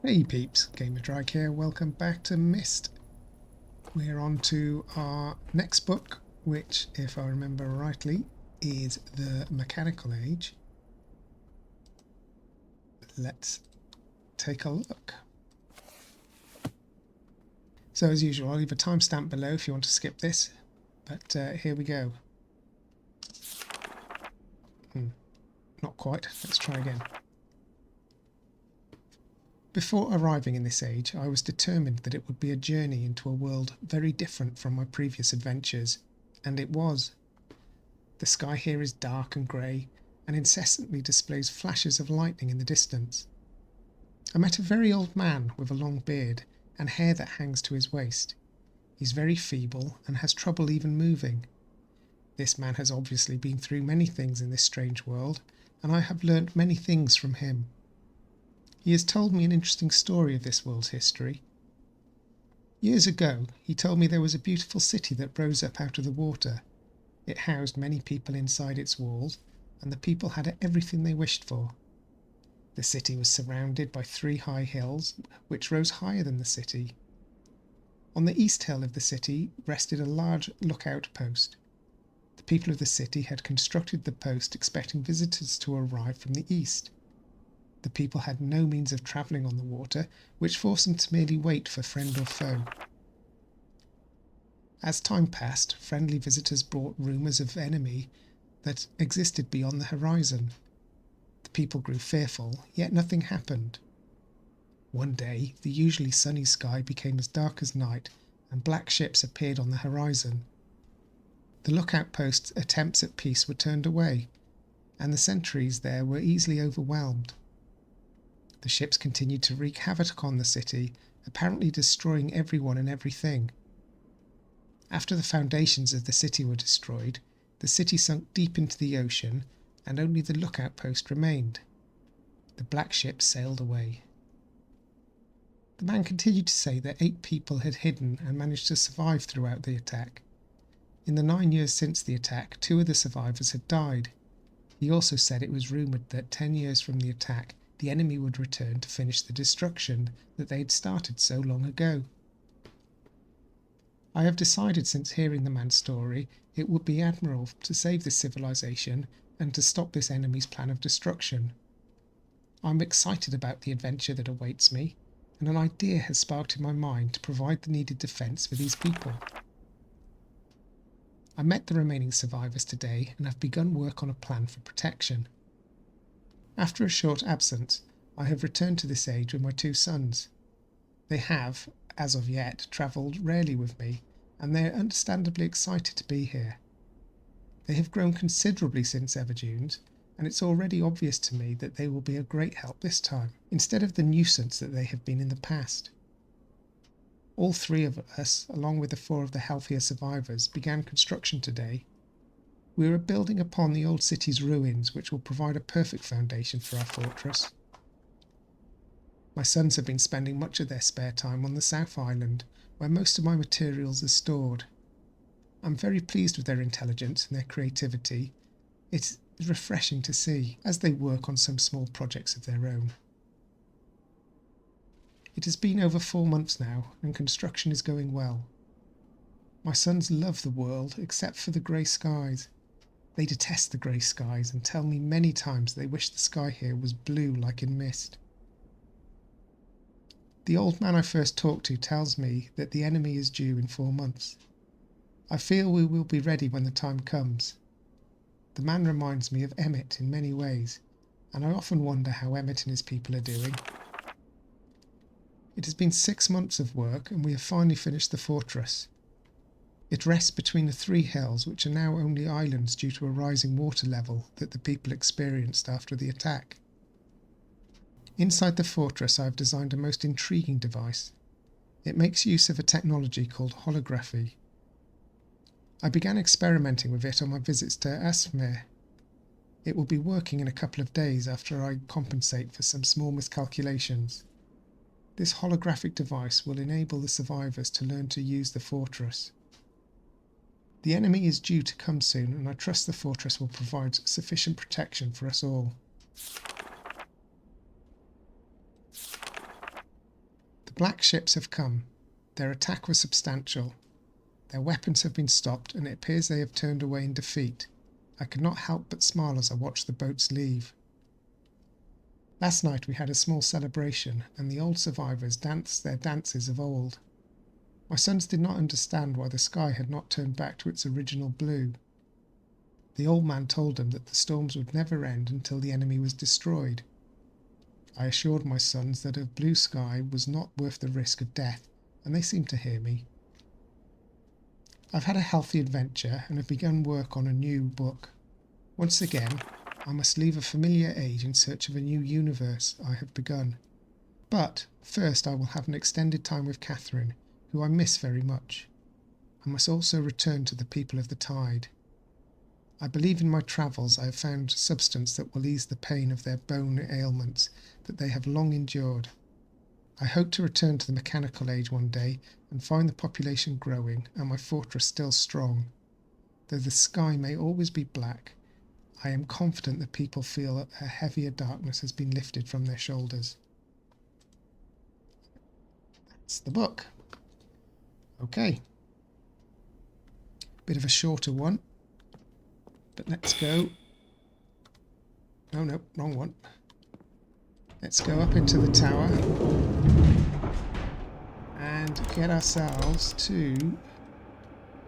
Hey peeps, Gamer here, welcome back to Myst. We're on to our next book, which, if I remember rightly, is The Mechanical Age. Let's take a look. So as usual, I'll leave a timestamp below if you want to skip this, but here we go. Not quite, let's try again. Before arriving in this age, I was determined that it would be a journey into a world very different from my previous adventures, and it was. The sky here is dark and grey, and incessantly displays flashes of lightning in the distance. I met a very old man with a long beard and hair that hangs to his waist. He's very feeble and has trouble even moving. This man has obviously been through many things in this strange world, and I have learnt many things from him. He has told me an interesting story of this world's history. Years ago, he told me there was a beautiful city that rose up out of the water. It housed many people inside its walls, and the people had everything they wished for. The city was surrounded by 3 high hills, which rose higher than the city. On the east hill of the city rested a large lookout post. The people of the city had constructed the post expecting visitors to arrive from the east. The people had no means of travelling on the water, which forced them to merely wait for friend or foe. As time passed, friendly visitors brought rumours of enemy that existed beyond the horizon. The people grew fearful, yet nothing happened. One day, the usually sunny sky became as dark as night, and black ships appeared on the horizon. The lookout post's attempts at peace were turned away, and the sentries there were easily overwhelmed. The ships continued to wreak havoc on the city, apparently destroying everyone and everything. After the foundations of the city were destroyed, the city sunk deep into the ocean, and only the lookout post remained. The black ships sailed away. The man continued to say that 8 people had hidden and managed to survive throughout the attack. In the 9 years since the attack, 2 of the survivors had died. He also said it was rumoured that 10 years from the attack, the enemy would return to finish the destruction that they had started so long ago. I have decided since hearing the man's story it would be admirable to save this civilization and to stop this enemy's plan of destruction. I'm excited about the adventure that awaits me, and an idea has sparked in my mind to provide the needed defence for these people. I met the remaining survivors today and have begun work on a plan for protection. After a short absence, I have returned to this age with my 2 sons. They have, as of yet, travelled rarely with me, and they are understandably excited to be here. They have grown considerably since Everdunes, and it's already obvious to me that they will be a great help this time, instead of the nuisance that they have been in the past. All 3 of us, along with the 4 of the healthier survivors, began construction today. We are building upon the old city's ruins, which will provide a perfect foundation for our fortress. My sons have been spending much of their spare time on the South Island, where most of my materials are stored. I'm very pleased with their intelligence and their creativity. It is refreshing to see, as they work on some small projects of their own. It has been over 4 months now, and construction is going well. My sons love the world, except for the grey skies. They detest the grey skies and tell me many times they wish the sky here was blue like in Myst. The old man I first talked to tells me that the enemy is due in 4 months. I feel we will be ready when the time comes. The man reminds me of Emmett in many ways, and I often wonder how Emmett and his people are doing. It has been 6 months of work, and we have finally finished the fortress. It rests between the 3 hills, which are now only islands due to a rising water level that the people experienced after the attack. Inside the fortress I have designed a most intriguing device. It makes use of a technology called holography. I began experimenting with it on my visits to Asmir. It will be working in a couple of days after I compensate for some small miscalculations. This holographic device will enable the survivors to learn to use the fortress. The enemy is due to come soon, and I trust the fortress will provide sufficient protection for us all. Black ships have come. Their attack was substantial. Their weapons have been stopped, and it appears they have turned away in defeat. I could not help but smile as I watched the boats leave. Last night we had a small celebration, and the old survivors danced their dances of old. My sons did not understand why the sky had not turned back to its original blue. The old man told them that the storms would never end until the enemy was destroyed. I assured my sons that a blue sky was not worth the risk of death, and they seemed to hear me. I've had a healthy adventure and have begun work on a new book. Once again, I must leave a familiar age in search of a new universe I have begun. But first I will have an extended time with Catherine, who I miss very much. I must also return to the people of the tide. I believe in my travels I have found substance that will ease the pain of their bone ailments that they have long endured. I hope to return to the mechanical age one day and find the population growing and my fortress still strong. Though the sky may always be black, I am confident that people feel that a heavier darkness has been lifted from their shoulders. That's the book. Okay. Bit of a shorter one. But let's go... No, wrong one. Let's go up into the tower and get ourselves to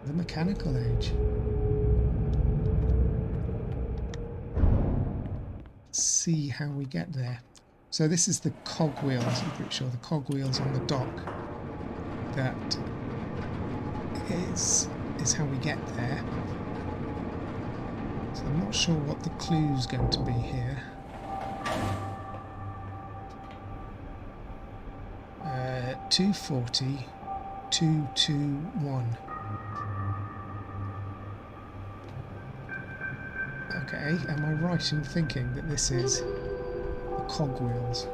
the mechanical age. Let's see how we get there. So this is the cogwheels, I'm pretty sure, the cogwheels on the dock. That is how we get there. So I'm not sure what the clue's going to be here. 240, 221. Okay, am I right in thinking that this is the cogwheels?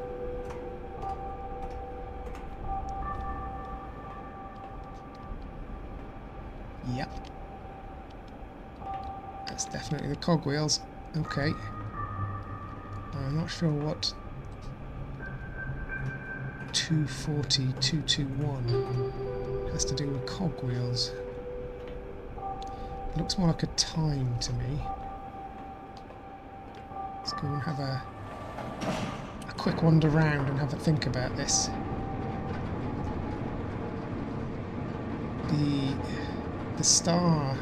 Yep. That's definitely the cogwheels. Okay. I'm not sure what 240, 221 has to do with cogwheels. It looks more like a time to me. Let's go and have a quick wander round and have a think about this. The stars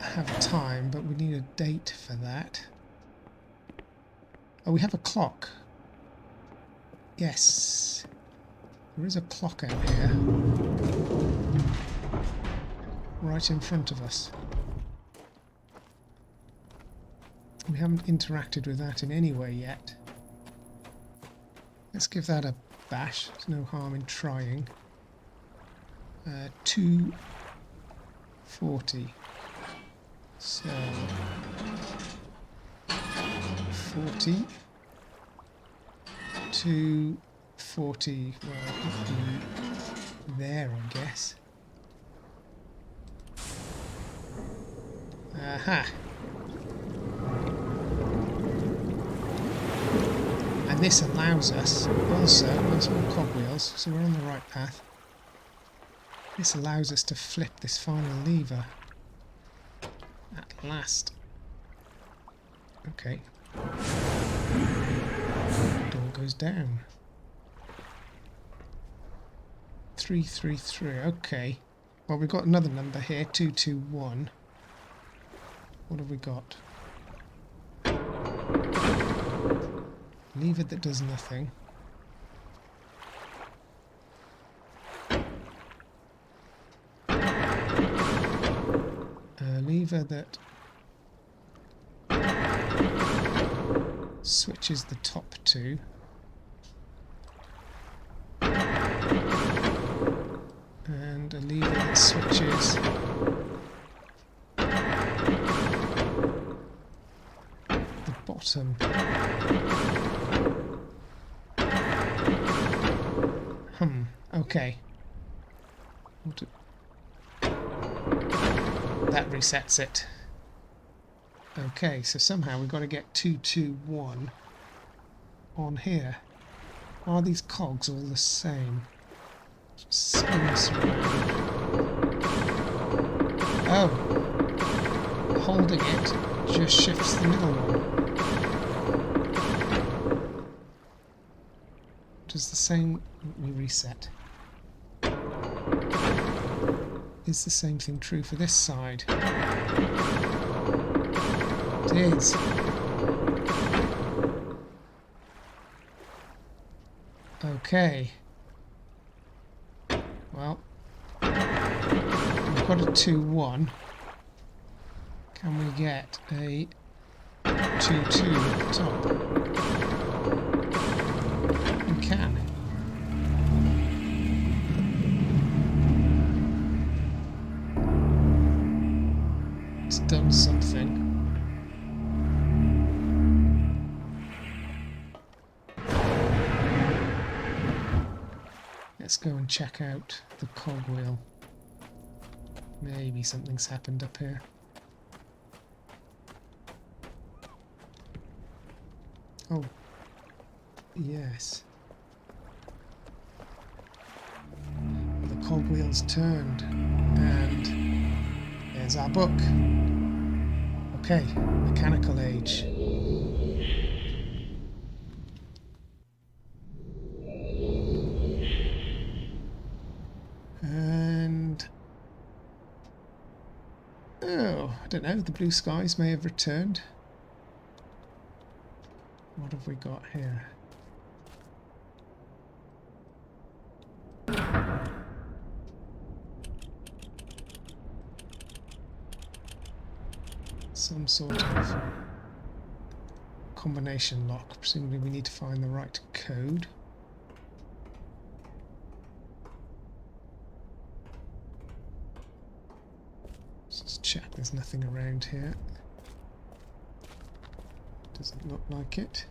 have a time, but we need a date for that. Oh, we have a clock. Yes, there is a clock out here, right in front of us. We haven't interacted with that in any way yet. Let's give that a bash. There's no harm in trying. 240. So 40. 240. Well, it would be there, I guess. Aha. And this allows us also, there's more cogwheels, so we're on the right path. This allows us to flip this final lever. At last. Okay. Door goes down. 333, okay. Well, we've got another number here, 221. What have we got? Lever that does nothing. Lever that switches the top two. And a lever that switches the bottom. Okay. That resets it. Okay, so somehow we've got to get 221 on here. Are these cogs all the same? Just spin this around. Oh! Holding it just shifts the middle one. Does the same... Let me reset. Is the same thing true for this side? It is. Okay. Well, we've got a 2-1. Can we get a 2-2 at the top? We can. It's done something. Let's go and check out the cogwheel. Maybe something's happened up here. Oh, yes. The cogwheel's turned, and there's our book. Okay, mechanical age. And oh, I don't know, the blue skies may have returned. What have we got here? Some sort of combination lock. Presumably we need to find the right code. Let's just check there's nothing around here. Doesn't look like it.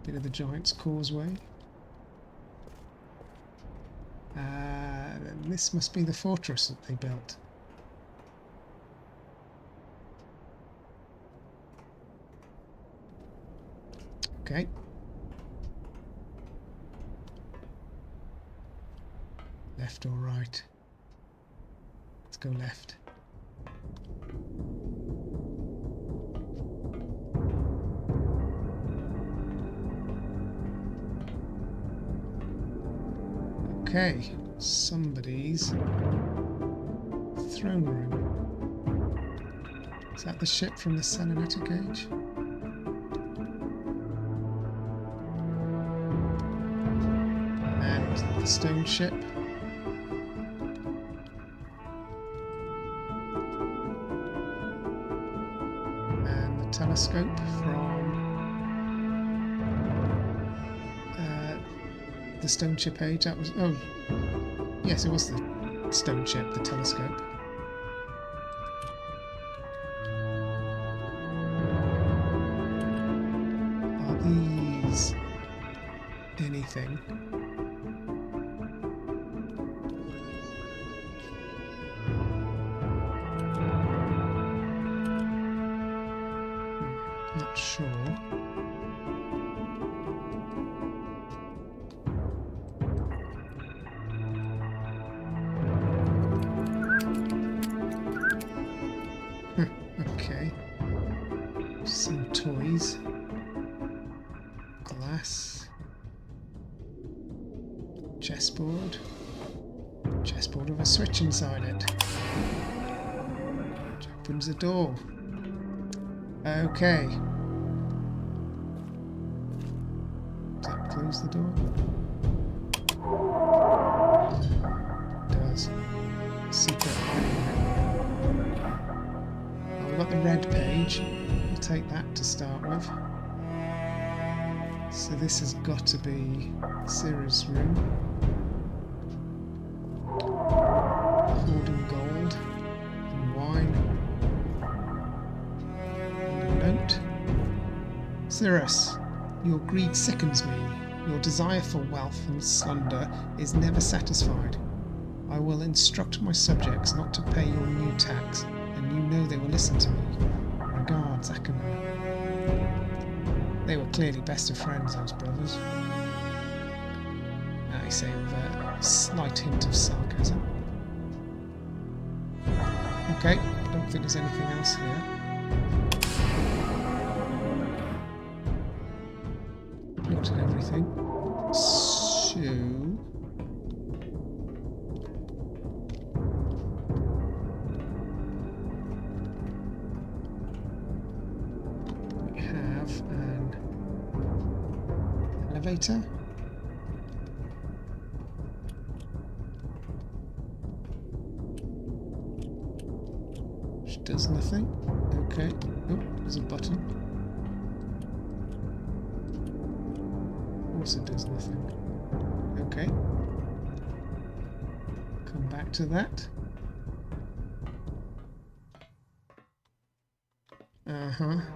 Bit of the Giant's Causeway. Then this must be the fortress that they built. Okay. Left or right? Let's go left. Okay, somebody's throne room. Is that the ship from the Selenetics Age? And the stone ship. And the telescope from the stone ship age. That was, oh yes, it was the stone ship, the telescope. Are these anything? Not sure. Okay. Some toys. Glass. Chessboard. Chessboard with a switch inside it. Which opens the door. Okay. Does that close the door? It does. Secret hiding room. We've got the red page. We'll take that to start with. So this has got to be Sarah's room. Hoarding gold and wine. And a note. Cyrus, your greed sickens me. Your desire for wealth and plunder is never satisfied. I will instruct my subjects not to pay your new tax, and you know they will listen to me. I'm regards, Akana. They were clearly best of friends, those brothers. I say with a slight hint of sarcasm. Okay, I don't think there's anything else here. Looked at everything. So... we have an elevator. Which does nothing. Okay. Oh, there's a button. Also does nothing. Okay. Come back to that.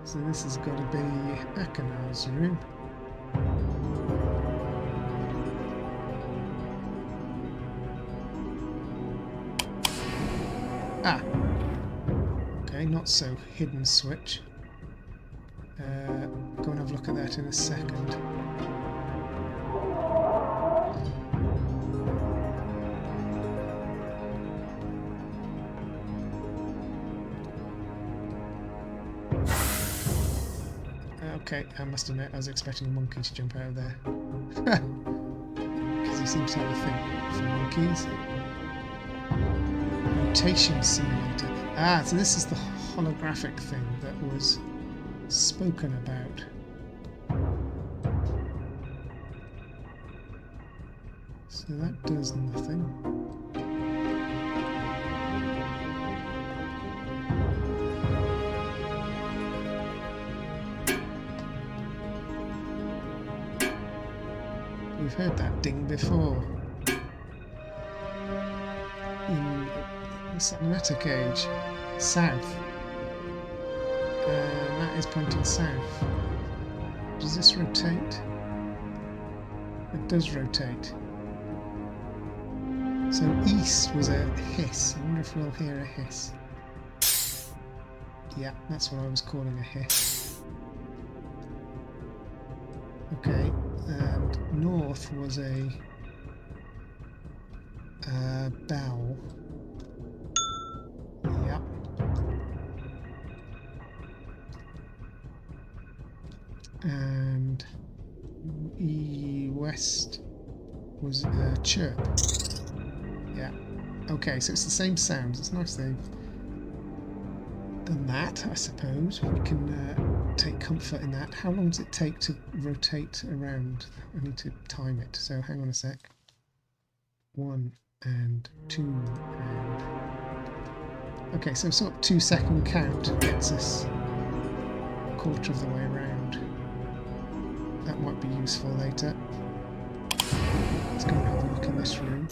So this has got to be Akana's room. Ah! Okay, not so hidden switch. Go and have a look at that in a second. Okay, I must admit, I was expecting a monkey to jump out of there. Because he seems to have a thing for monkeys. Rotation simulator. Ah, so this is the holographic thing that was spoken about. So that does nothing. We've heard that ding before. What's that letter cage? South. That is pointing south. Does this rotate? It does rotate. So east was a hiss. I wonder if we'll hear a hiss. Yeah, that's what I was calling a hiss. Okay, and north was a bell. Yep. And west was a chirp. Yeah. Okay, so it's the same sounds. It's nice they've done that, I suppose. We can take comfort in that. How long does it take to rotate around? I need to time it, so hang on a sec. 1 and 2 and... Okay, so sort of 2-second count gets us a quarter of the way around. That might be useful later. Let's go and have a look in this room.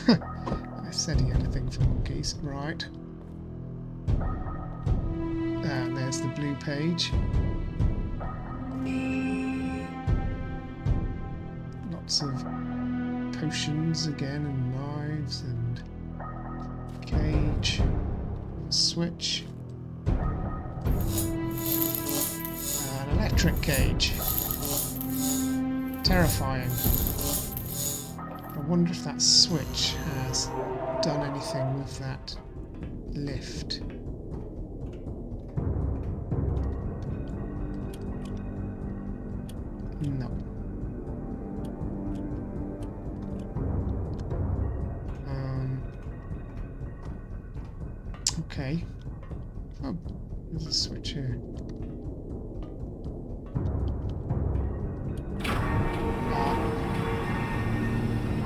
I said he had a thing for monkeys. Right. And there's the blue page. Lots of potions again, and knives, and cage, switch, an electric cage. Terrifying. I wonder if that switch has done anything with that lift. No. Okay. Oh, there's a switch here.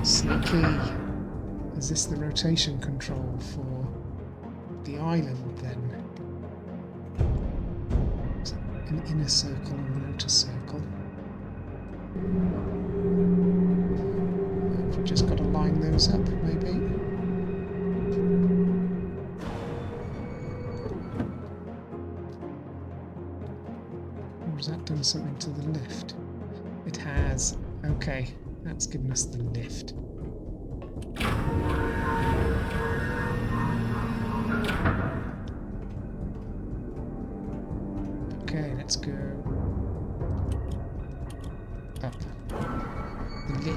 Sneaky. Is this the rotation control for the island then? Is it an inner circle and an outer circle? Have we just got to line those up, maybe? Or has that done something to the lift? It has. Okay, that's given us the lift.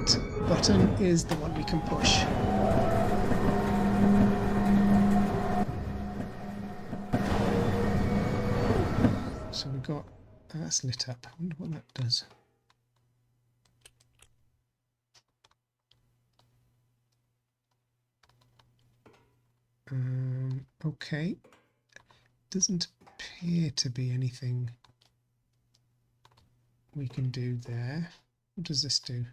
right button is the one we can push. So we've got... that's lit up. I wonder what that does. Okay. Doesn't appear to be anything we can do there. What does this do?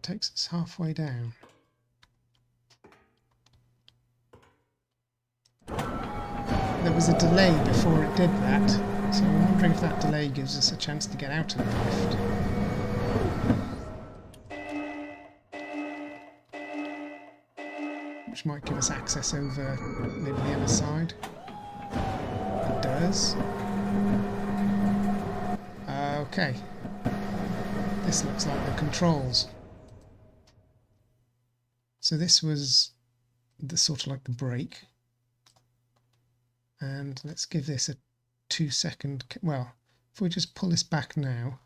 Takes us halfway down. There was a delay before it did that, so I'm wondering if that delay gives us a chance to get out of the lift. Which might give us access over maybe the other side. It does. Okay. This looks like the controls. So this was the sort of like the brake. And let's give this a 2-second... well, if we just pull this back now,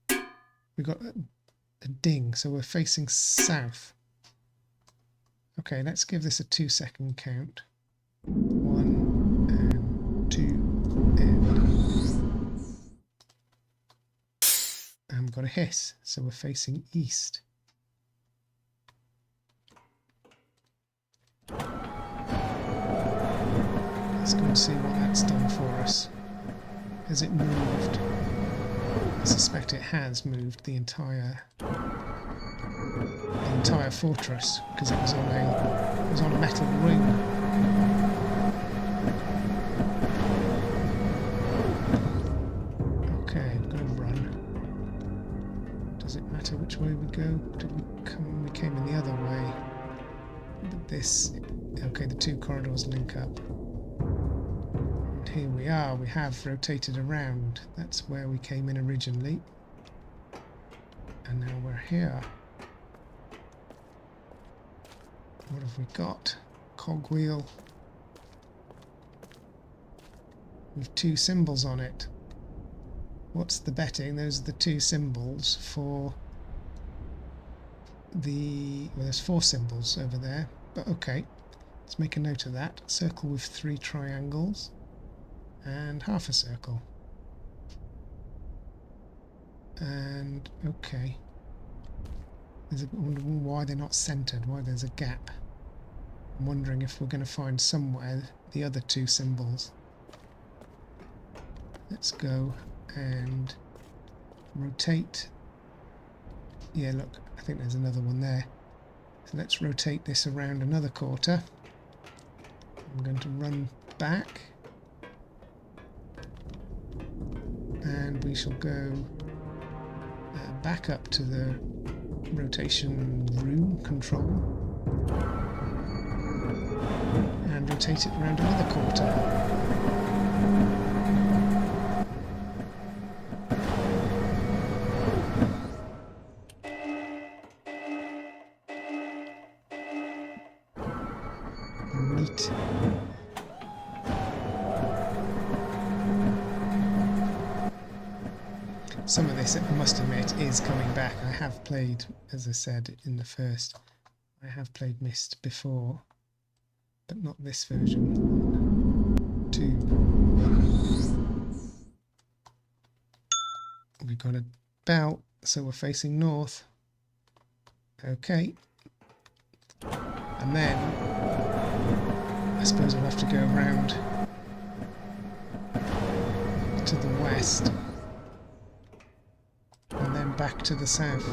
we've got a ding, so we're facing south. Okay, let's give this a 2-second count. 1 and 2 and we've got a hiss, so we're facing east. Let's go and see what that's done for us. Has it moved? I suspect it has moved the entire fortress, because it was on a metal ring. Okay, I'm going to run. Does it matter which way we go? We came in the other way. But this... okay, the two corridors link up. Here we are, we have rotated around. That's where we came in originally. And now we're here. What have we got? Cogwheel. With 2 symbols on it. What's the betting? Those are the 2 symbols for the... well, there's 4 symbols over there. But okay, let's make a note of that. Circle with 3 triangles. And half a circle. And okay. I wonder why they're not centered, why there's a gap. I'm wondering if we're going to find somewhere the other 2 symbols. Let's go and rotate. Yeah, look, I think there's another one there. So let's rotate this around another quarter. I'm going to run back. And we shall go back up to the rotation room control and rotate it around another quarter. Neat. Some of this, I must admit, is coming back. I have played, as I said in the first, I have played Myst before, but not this version. 2. We've got a bell, so we're facing north. Okay. And then, I suppose we'll have to go around to the west. And then back to the south.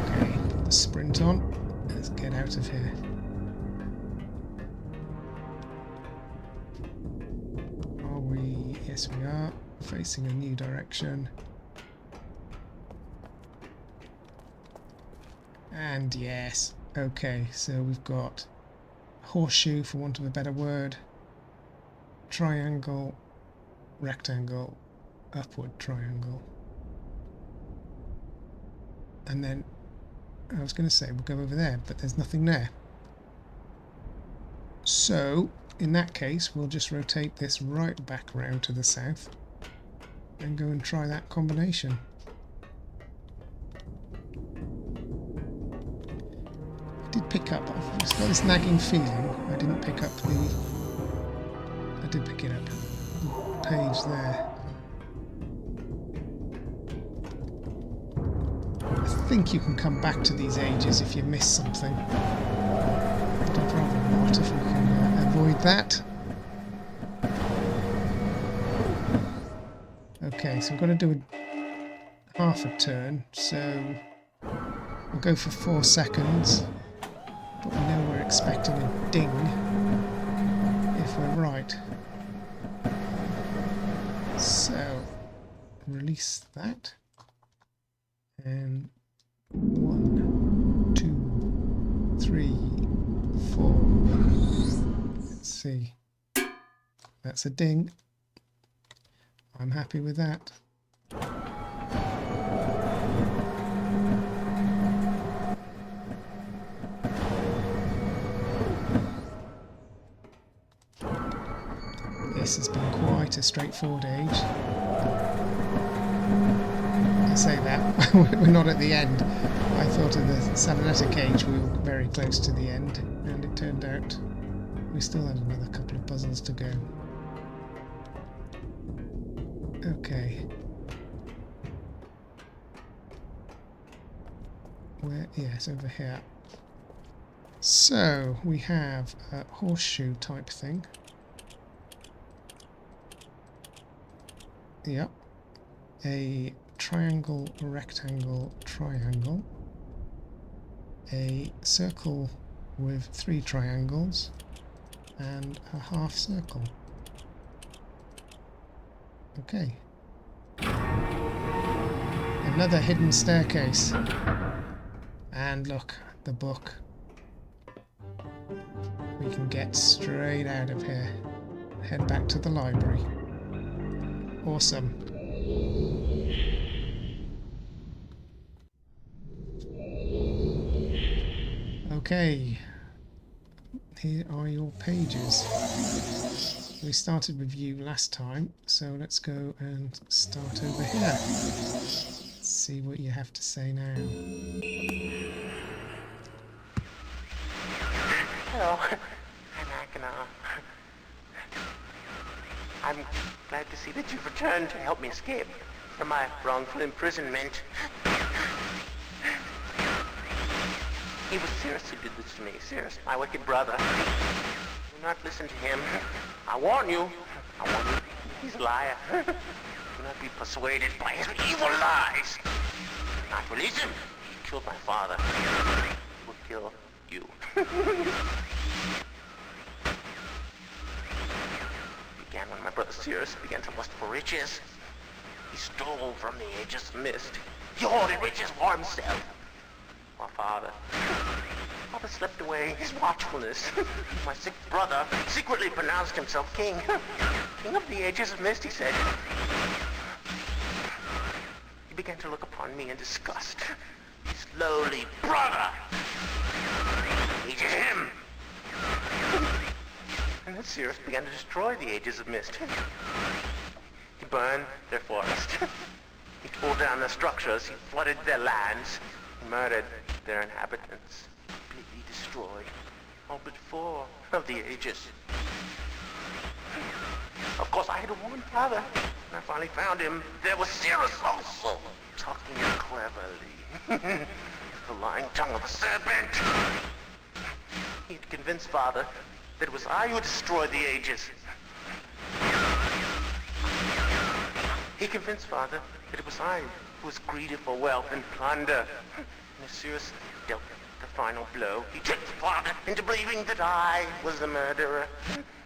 Okay, put the sprint on. Let's get out of here. Are we? Yes, we are. Facing a new direction. And yes. Okay, so we've got horseshoe, for want of a better word, triangle, rectangle, upward triangle. And then I was going to say we'll go over there, but there's nothing there. So in that case we'll just rotate this right back round to the south and go and try that combination. I did pick up, I've just got this nagging feeling I didn't pick up the, I did pick it up, the page there. I think you can come back to these ages if you miss something, but I'd rather not if we can avoid that. Okay, so we've got to do a half a turn, so we'll go for 4 seconds, but we know we're expecting a ding if we're right. So release that, and 1, 2, 3, 4. Let's see. That's a ding. I'm happy with that. This has been quite a straightforward age. I say that, we're not at the end. I thought of the Salonetic age we were very close to the end, and it turned out we still had another couple of puzzles to go. Okay. Where? Yes, over here. So we have a horseshoe type thing. Yep. A triangle, rectangle, triangle. A circle with 3 triangles and a half circle. Okay. Another hidden staircase. And look, the book. We can get straight out of here. Head back to the library. Awesome. Okay. Here are your pages. We started with you last time, so let's go and start over here. Let's see what you have to say now. Hello, I'm Akana. I'm glad to see that you've returned to help me escape from my wrongful imprisonment. It was Cirrus who did this to me. Cirrus, my wicked brother. Do not listen to him. I warn you. He's a liar. Do not be persuaded by his evil lies. Do not release him. He killed my father. He will kill you. Began when my brother Cirrus began to lust for riches. He stole from the ages of Myst. He hoarded riches for himself. My father slipped away his watchfulness. My sick brother secretly pronounced himself king. King of the ages of Myst, he said. He began to look upon me in disgust. His lowly brother. Hated him. And then Cirrus began to destroy the ages of Myst. He burned their forest. He tore down their structures. He flooded their lands. He murdered their inhabitants. Completely destroyed all but 4 of the ages. Of course, I had to warn father. When I finally found him, there was Cirrus also, talking cleverly. The lying tongue of a serpent. He had convinced father that it was I who destroyed the ages. He convinced father that it was I who was greedy for wealth and plunder. And as Cirrus dealt the final blow, he tricked father into believing that I was the murderer.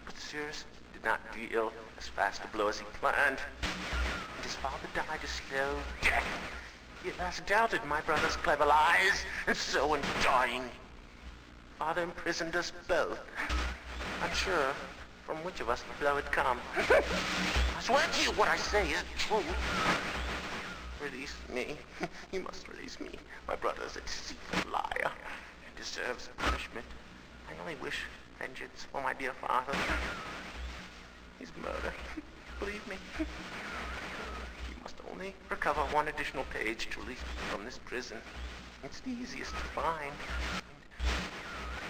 But Cirrus did not deal as fast a blow as he planned. And his father died a slow death. He at last doubted my brother's clever lies, and so in dying, father imprisoned us both. I'm sure from which of us the blow had come. I swear to you what I say is true. Release me. You must release me. My brother's a deceitful liar. He deserves punishment. I only wish vengeance for my dear father. His murder. Believe me. You must only recover one additional page to release me from this prison. It's the easiest to find.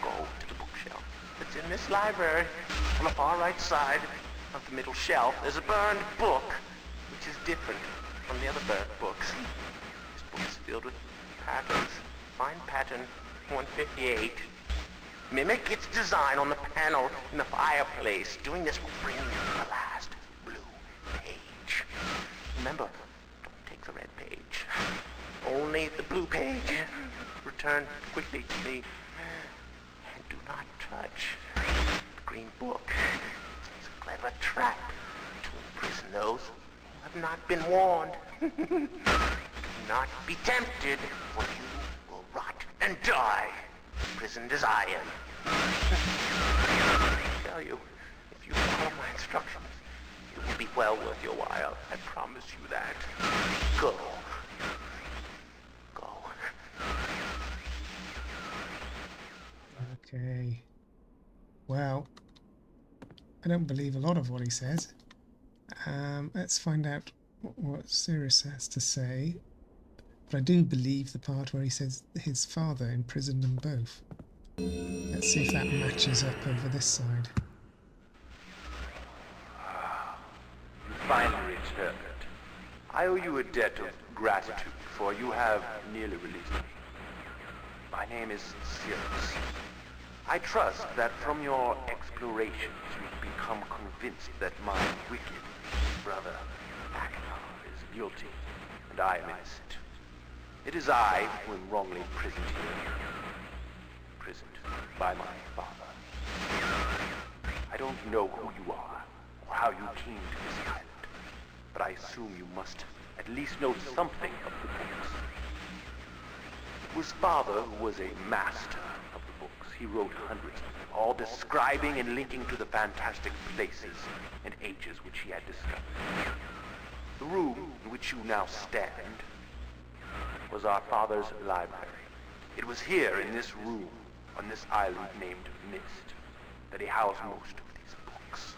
Go to the bookshelf. It's in this library. On the far right side of the middle shelf, there's a burned book, which is different from the other burned books. This book is filled with patterns. Find pattern 158. Mimic its design on the panel in the fireplace. Doing this will bring you to the last blue page. Remember, don't take the red page. Only the blue page. Return quickly to me. And do not touch the green book. It's a clever trap to imprison those who have not been warned. Do not be tempted, for you will rot and die, imprisoned as I am. I tell you, if you follow my instructions, it will be well worth your while. I promise you that. Go. Go. Okay. Well, I don't believe a lot of what he says. Let's find out what Sirius has to say. But I do believe the part where he says his father imprisoned them both. Let's see if that matches up over this side. You finally returned. I owe you a debt of gratitude, for you have nearly released me. My name is Sirius. I trust that from your explorations you've become convinced that my wicked brother Akhenar is guilty, and I am innocent. It is I who am wrongly imprisoned here. Imprisoned by my father. I don't know who you are, or how you came to this island, but I assume you must at least know something of the books. It was father who was a master of the books. He wrote hundreds of them, all describing and linking to the fantastic places and ages which he had discovered. The room in which you now stand was our father's library. It was here in this room, on this island named Myst, that he housed most of these books.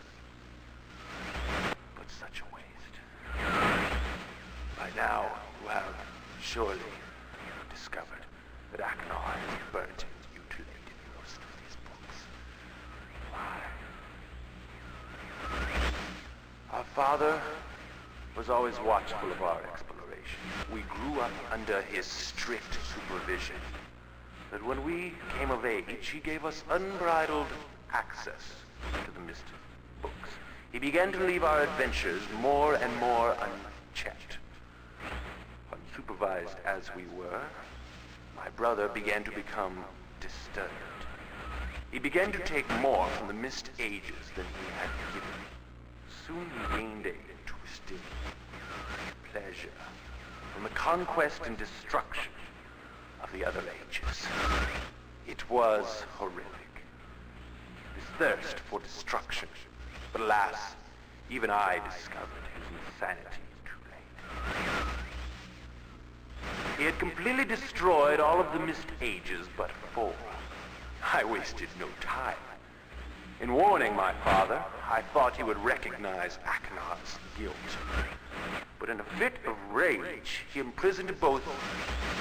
But such a waste. By now, you have surely discovered that Akhenar has burnt and mutilated most of these books. Why? Our father was always watchful of our exploration. We grew up under his strict supervision. But when we came of age, he gave us unbridled access to the Myst books. He began to leave our adventures more and more unchecked. Unsupervised as we were, my brother began to become disturbed. He began to take more from the Myst ages than he had given. Soon he gained a twisted pleasure from the conquest and destruction of the other ages. It was horrific. His thirst for destruction. But alas, even I discovered his insanity too late. He had completely destroyed all of the Myst ages but 4. I wasted no time. In warning my father, I thought he would recognize Akhenar's guilt. But in a fit of rage, he imprisoned both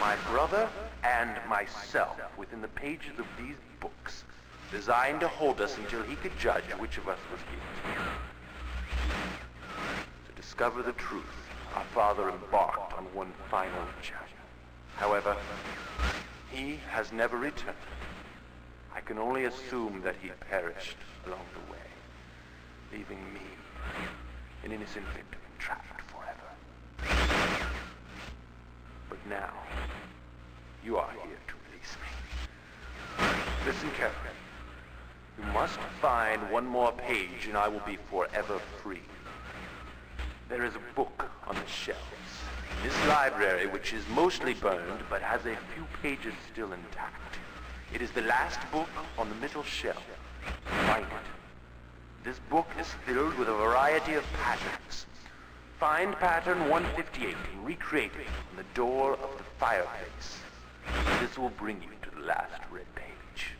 my brother and myself within the pages of these books, designed to hold us until he could judge which of us was guilty. To discover the truth, our father embarked on one final journey. However, he has never returned. I can only assume that he perished along the way, leaving me, an innocent victim, trapped forever. But now, you are here to release me. Listen carefully. You must find one more page and I will be forever free. There is a book on the shelves. This library, which is mostly burned, but has a few pages still intact. It is the last book on the middle shelf. Find it. This book is filled with a variety of patterns. Find pattern 158 and recreate it on the door of the fireplace. This will bring you to the last red page.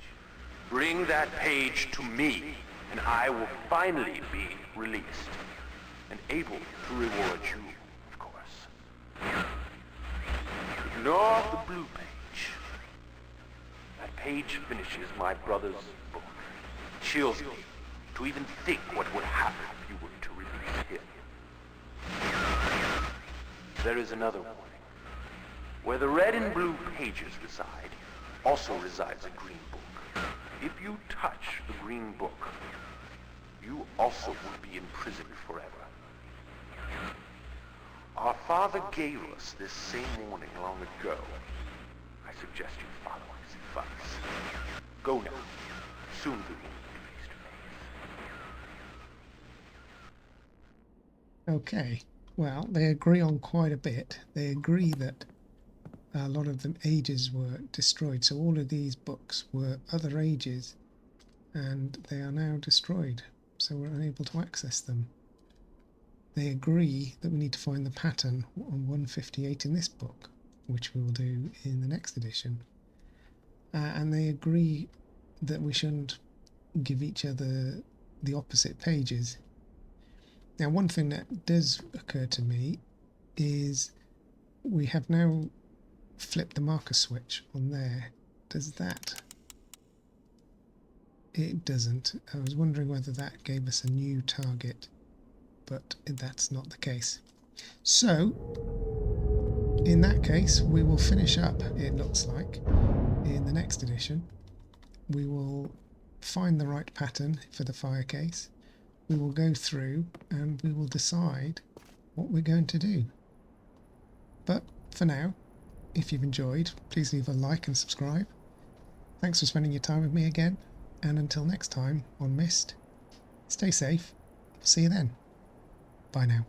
Bring that page to me, and I will finally be released, and able to reward you, of course. Ignore the blue page. That page finishes my brother's book. It chills me to even think what would happen if you were to release him. There is another warning. Where the red and blue pages reside, also resides a green book. If you touch the green book, you also will be imprisoned forever. Our father gave us this same warning long ago. I suggest you follow his advice. Go now. Soon we will be face to face. Okay, well, they agree on quite a bit. They agree that a lot of the ages were destroyed, so all of these books were other ages, and they are now destroyed, so we're unable to access them. They agree that we need to find the pattern on 158 in this book, which we will do in the next edition. And they agree that we shouldn't give each other the opposite pages. Now, one thing that does occur to me is we have now flipped the marker switch on there. Does that? It doesn't. I was wondering whether that gave us a new target, but that's not the case. So, in that case, we will finish up, it looks like, in the next edition. We will find the right pattern for the fire case. We will go through and we will decide what we're going to do. But for now, if you've enjoyed, please leave a like and subscribe. Thanks for spending your time with me again, and until next time on Myst, stay safe. See you then. Bye now.